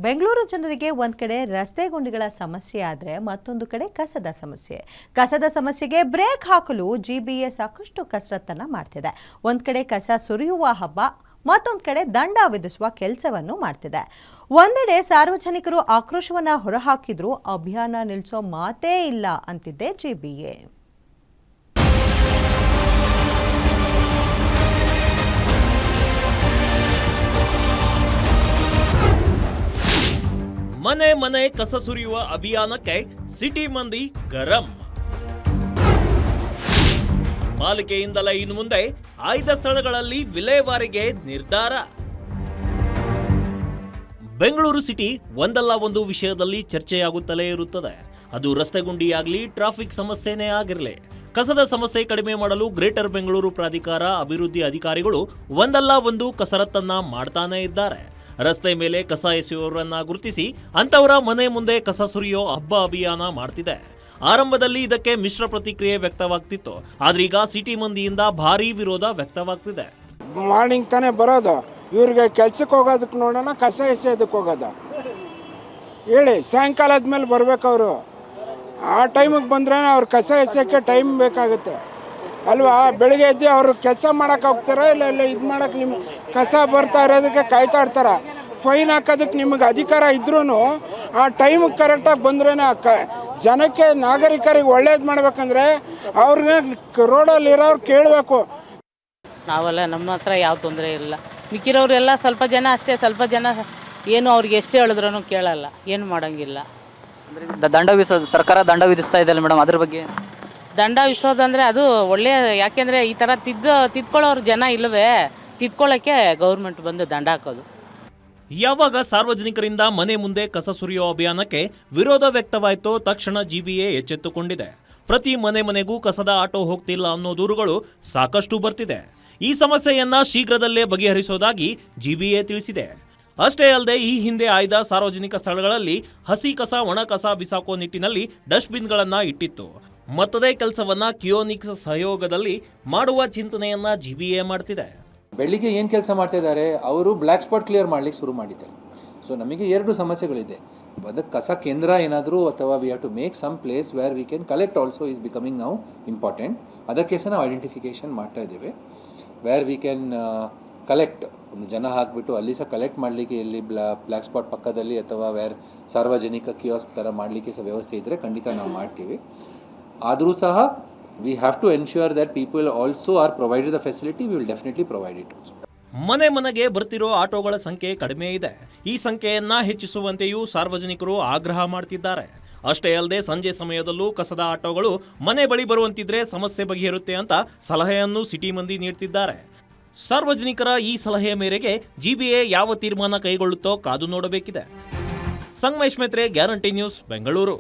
ಬೆಂಗಳೂರು ಜನರಿಗೆ ಒಂದ್ ಕಡೆ ರಸ್ತೆ ಗುಂಡಿಗಳ ಸಮಸ್ಯೆ ಆದರೆ ಮತ್ತೊಂದು ಕಡೆ ಕಸದ ಸಮಸ್ಯೆಗೆ ಬ್ರೇಕ್ ಹಾಕಲು ಜಿಬಿಎ ಸಾಕಷ್ಟು ಕಸರತ್ತನ್ನ ಮಾಡ್ತಿದೆ. ಒಂದ್ ಕಡೆ ಕಸ ಸುರಿಯುವ ಹಬ್ಬ, ಮತ್ತೊಂದು ಕಡೆ ದಂಡ ವಿಧಿಸುವ ಕೆಲಸವನ್ನು ಮಾಡ್ತಿದೆ. ಒಂದೆಡೆ ಸಾರ್ವಜನಿಕರು ಆಕ್ರೋಶವನ್ನ ಹೊರಹಾಕಿದ್ರು ಅಭಿಯಾನ ನಿಲ್ಲಿಸೋ ಮಾತೇ ಇಲ್ಲ ಅಂತಿದೆ ಜಿಬಿಎ. ಮನೆ ಮನೆ ಕಸ ಸುರಿಯುವ ಅಭಿಯಾನಕ್ಕೆ ಸಿಟಿ ಮಂದಿ ಗರಂ. ಪಾಲಿಕೆಯಿಂದಲೇ ಇನ್ನು ಮುಂದೆ ಆಯ್ದ ಸ್ಥಳಗಳಲ್ಲಿ ವಿಲೇವಾರಿಗೆ ನಿರ್ಧಾರ. ಬೆಂಗಳೂರು ಸಿಟಿ ಒಂದಲ್ಲ ಒಂದು ವಿಷಯದಲ್ಲಿ ಚರ್ಚೆಯಾಗುತ್ತಲೇ ಇರುತ್ತದೆ. ಅದು ರಸ್ತೆ ಗುಂಡಿಯಾಗಲಿ, ಟ್ರಾಫಿಕ್ ಸಮಸ್ಯೆನೇ ಆಗಿರಲಿ. ಕಸದ ಸಮಸ್ಯೆ ಕಡಿಮೆ ಮಾಡಲು ಗ್ರೇಟರ್ ಬೆಂಗಳೂರು ಪ್ರಾಧಿಕಾರ ಅಭಿವೃದ್ಧಿ ಅಧಿಕಾರಿಗಳು ಒಂದಲ್ಲ ಒಂದು ಕಸರತ್ತನ್ನ ಮಾಡ್ತಾನೇ ಇದ್ದಾರೆ. ರಸ್ತೆ ಮೇಲೆ ಕಸ ಎಸೆಯುವವರನ್ನ ಗುರುತಿಸಿ ಅಂತವರ ಮನೆ ಮುಂದೆ ಕಸ ಸುರಿಯೋ ಹಬ್ಬ ಅಭಿಯಾನ ಮಾಡ್ತಿದೆ. ಆರಂಭದಲ್ಲಿ ಇದಕ್ಕೆ ಮಿಶ್ರ ಪ್ರತಿಕ್ರಿಯೆ ವ್ಯಕ್ತವಾಗ್ತಿತ್ತು, ಆದ್ರೆ ಈಗ ಸಿಟಿ ಮಂದಿಯಿಂದ ಭಾರೀ ವಿರೋಧ ವ್ಯಕ್ತವಾಗ್ತಿದೆ. ಮಾರ್ನಿಂಗ್ ತಾನೇ ಬರೋದು, ಇವ್ರಿಗೆ ಕೆಲ್ಸಕ್ಕೆ ಹೋಗೋದಕ್ಕೆ ನೋಡೋಣ, ಕಸ ಎಸೆಯೋದಕ್ಕೆ ಹೋಗೋದ ಹೇಳಿ. ಸಾಯಂಕಾಲ ಆದ್ಮೇಲೆ ಬರ್ಬೇಕು ಅವರು. ಆ ಟೈಮಿಗೆ ಬಂದ್ರೆ ಅವ್ರು ಕಸ ಎಸೆಯೋಕ್ಕೆ ಟೈಮ್ ಬೇಕಾಗುತ್ತೆ ಅಲ್ವಾ? ಬೆಳಿಗ್ಗೆ ಎದ್ದು ಅವರು ಕೆಲಸ ಮಾಡಕ್ಕೆ ಹೋಗ್ತಾರ, ಇಲ್ಲ ಇದು ಮಾಡಕ್ಕೆ ನಿಮ್ಗೆ ಕಸ ಬರ್ತಾ ಇರೋದಕ್ಕೆ ಕಾಯ್ತಾ ಇರ್ತಾರ. ಫೈನ್ ಹಾಕೋದಕ್ಕೆ ನಿಮಗೆ ಅಧಿಕಾರ ಇದ್ರೂ ಆ ಟೈಮಿಗೆ ಕರೆಕ್ಟಾಗಿ ಬಂದ್ರೇ ಜನಕ್ಕೆ, ನಾಗರಿಕರಿಗೆ ಒಳ್ಳೇದು ಮಾಡ್ಬೇಕಂದ್ರೆ ಅವ್ರನ್ನ ರೋಡಲ್ಲಿರೋರು ಕೇಳಬೇಕು. ನಾವೆಲ್ಲ ನಮ್ಮ ಹತ್ರ ಯಾವ ತೊಂದರೆ ಇಲ್ಲ. ಮಿಕ್ಕಿರೋರೆಲ್ಲ ಸ್ವಲ್ಪ ಜನ ಅಷ್ಟೇ, ಸ್ವಲ್ಪ ಜನ ಏನು ಅವ್ರಿಗೆ ಎಷ್ಟೇ ಹೇಳಿದ್ರೂ ಕೇಳಲ್ಲ, ಏನು ಮಾಡೋಂಗಿಲ್ಲ. ದಂಡ ಸರ್ಕಾರ ದಂಡ ವಿಧಿಸ್ತಾ ಇದೆ ಮೇಡಮ್, ಅದ್ರ ಬಗ್ಗೆ ದಂಡ ವಿಸೋದಂದರೆ ಅದು ಒಳ್ಳೆಯ, ಯಾಕೆಂದರೆ ಈ ಥರ ತಿದ್ಕೊಳ್ಳೋರು ಜನ ಇಲ್ಲವೇ, ತಿದ್ಕೊಳ್ಳೋಕ್ಕೆ ಗೌರ್ಮೆಂಟ್ ಬಂದು ದಂಡ ಹಾಕೋದು. ಯಾವಾಗ ಸಾರ್ವಜನಿಕರಿಂದ ಮನೆ ಮುಂದೆ ಕಸ ಸುರಿಯೋ ಅಭಿಯಾನಕ್ಕೆ ವಿರೋಧ ವ್ಯಕ್ತವಾಯಿತೋ ತಕ್ಷಣ ಜಿಬಿಎ ಎಚ್ಚೆತ್ತುಕೊಂಡಿದೆ. ಪ್ರತಿ ಮನೆಗೂ ಕಸದ ಆಟೋ ಹೋಗ್ತಿಲ್ಲ ಅನ್ನೋ ದೂರುಗಳು ಸಾಕಷ್ಟು ಬರ್ತಿದೆ. ಈ ಸಮಸ್ಯೆಯನ್ನ ಶೀಘ್ರದಲ್ಲೇ ಬಗೆಹರಿಸೋದಾಗಿ ಜಿಬಿಎ ತಿಳಿಸಿದೆ. ಅಷ್ಟೇ ಅಲ್ಲದೆ ಈ ಹಿಂದೆ ಆಯ್ದ ಸಾರ್ವಜನಿಕ ಸ್ಥಳಗಳಲ್ಲಿ ಹಸಿ ಕಸ, ಒಣ ಕಸ ಬಿಸಾಕೋ ನಿಟ್ಟಿನಲ್ಲಿ ಡಸ್ಟ್ಬಿನ್ಗಳನ್ನ ಇಟ್ಟಿತ್ತು. ಮತ್ತದೇ ಕೆಲಸವನ್ನ ಕಿಯೋನಿಕ್ಸ್ ಸಹಯೋಗದಲ್ಲಿ ಮಾಡುವ ಚಿಂತನೆಯನ್ನ ಜಿಬಿಎ ಮಾಡ್ತಿದೆ. ಬೆಳಿಗ್ಗೆ ಏನು ಕೆಲಸ ಮಾಡ್ತಾ ಇದ್ದಾರೆ ಅವರು, ಬ್ಲ್ಯಾಕ್ ಸ್ಪಾಟ್ ಕ್ಲಿಯರ್ ಮಾಡ್ಲಿಕ್ಕೆ ಶುರು ಮಾಡಿದ್ದಾರೆ. ಸೊ ನಮಗೆ ಎರಡು ಸಮಸ್ಯೆಗಳಿದೆ. ಅದಕ್ಕೆ ಕಸ ಕೇಂದ್ರ ಏನಾದರೂ, ಅಥವಾ we have to make some place where we can collect also is becoming now important. ಅದಕ್ಕೆ ಸಹ ನಾವು ಐಡೆಂಟಿಫಿಕೇಷನ್ ಮಾಡ್ತಾ ಇದ್ದೇವೆ. ವೇರ್ ವಿ ಕ್ಯಾನ್ ಕಲೆಕ್ಟ್, ಒಂದು ಜನ ಹಾಕಿಬಿಟ್ಟು ಅಲ್ಲಿ ಸಹ ಕಲೆಕ್ಟ್ ಮಾಡಲಿಕ್ಕೆ, ಎಲ್ಲಿ ಬ್ಲ್ಯಾಕ್ ಸ್ಪಾಟ್ ಪಕ್ಕದಲ್ಲಿ ಅಥವಾ ವೇರ್ ಸಾರ್ವಜನಿಕ ಕಿಯೋಸ್ಕ್ ಥರ ಮಾಡಲಿಕ್ಕೆ ಸಹ ವ್ಯವಸ್ಥೆ ಇದ್ದರೆ ಖಂಡಿತ ನಾವು ಮಾಡ್ತೀವಿ. ಆದರೂ ಸಹ we have to ensure that people also are provided the facility. We will definitely provide it also. ಮನೆಗೆ ಬರ್ತಿರೋ ಆಟೋಗಳ ಸಂಖ್ಯೆ ಕಡಿಮೆ ಇದೆ. ಈ ಸಂಖ್ಯೆಯನ್ನ ಹೆಚ್ಚಿಸುವಂತೆಯೂ ಸಾರ್ವಜನಿಕರು ಆಗ್ರಹ ಮಾಡ್ತಿದ್ದಾರೆ. ಅಷ್ಟೇ ಅಲ್ಲದೆ ಸಂಜೆ ಸಮಯದಲ್ಲೂ ಕಸದ ಆಟೋಗಳು ಮನೆ ಬಳಿ ಬರುವಂತಿದ್ರೆ ಸಮಸ್ಯೆ ಬಗೆಹರುತ್ತೆ ಅಂತ ಸಲಹೆಯನ್ನು ಸಿಟಿ ಮಂದಿ ನೀಡ್ತಿದ್ದಾರೆ. ಸಾರ್ವಜನಿಕರ ಈ ಸಲಹೆಯ ಮೇರೆಗೆ ಜಿಬಿಎ ಯಾವ ತೀರ್ಮಾನ ಕೈಗೊಳ್ಳುತ್ತೋ ಕಾದು ನೋಡಬೇಕಿದೆ. Sangamesh Metre, Guarantee News, Bengaluru.